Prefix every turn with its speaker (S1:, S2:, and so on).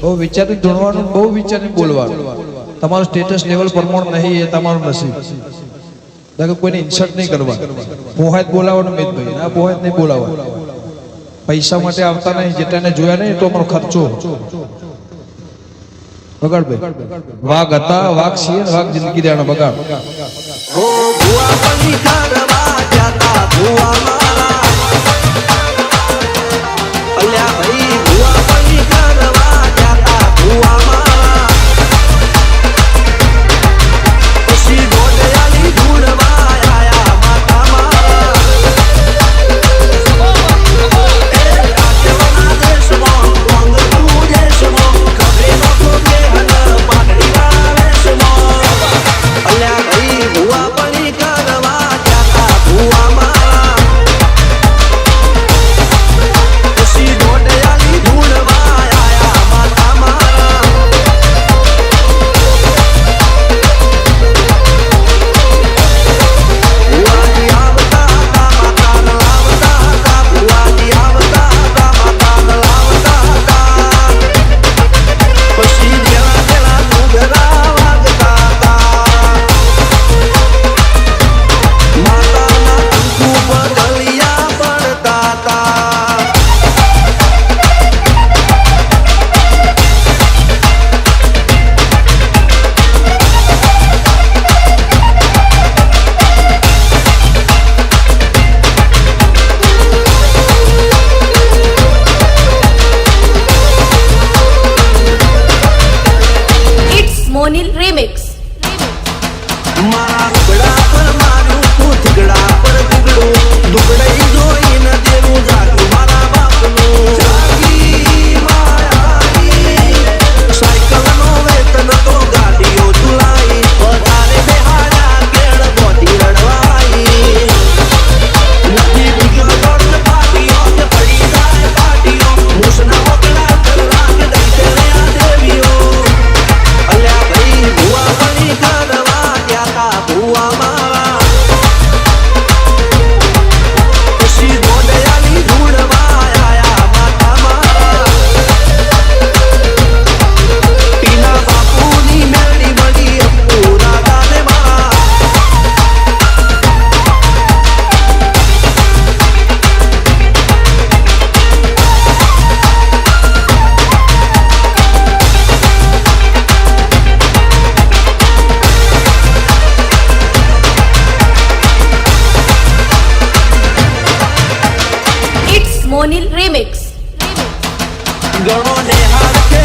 S1: બહુ વિચારી ધૂણવાનું, બહુ વિચારી બોલવાનું. તમારું સ્ટેટસ લેવલ પ્રમાણ નહીં એ તમારું નસીબ. દાખલા કોઈને ઇન્સલ્ટ નહીં કરવા. પોહાત બોલાવવાનું મિતભાઈ, આ પોહાત નહીં બોલાવવાનું. પૈસા માટે આવતા નહીં, જેટાને જોયા નહીં તો અમારો ખર્ચો. બગાડ ભાઈ, વાઘ હતા, વાઘ છીએ, વાઘ જિંદગી દેવાનો બગાડ.
S2: ઓ ભુવા પની કરવા જાતા ભુવા મારા અલ્યા ભાઈ ભુવા પની કરવા જાતા ભુવા મારા પછી ગોડયાની ધૂળવા આયા માતા મારા એ રાજ્યના દેશમાં કોંગતું દેશમાં ખબરે નતો કે હન પાટડી વાવેશમાં અલ્યા ભાઈ ભુવા પની કરવા જાતા ભુવા મારા પછી ગોડયાની ધૂળવા આયા માતા મારા ભુવાજી આવતા હતા માતાને લાવતા હતા ભુવાજી આવતા હતા માતાને લાવતા હતા પછી દેવા દેવા ડુંગરા વાગતા હતા માતાના કંકુ પર ગલિયા પડતા હતા
S3: It's Monil Remix.
S2: મારા લુગડા પર મારું તું થીગડા પર થીગડું દુગડાઈ જોઈને દેવું જાગું મારા બાપનું જાગી માયાની સાયકલનો વેતન તો ગાડીઓ ચુલાઈ વધારે બેહાડા કેળ બોધી રડવાઈ નથી બીજો દોડ પાટીઓ કે પડી જાય પાટીઓ મૂસના ઓકડા કરવા કે દઈ તેરે આ દેવીઓ અલ્યા ભાઈ ભુવા પની કરવા જાતા ભુવા મારા પછી ગોડયાની ધૂળવા આયા માતા મારા ટીના બાપુની મેળી મળી અંપુરા દાને મારા
S3: It's Monil Remix.
S2: ગણો ને હાથ કે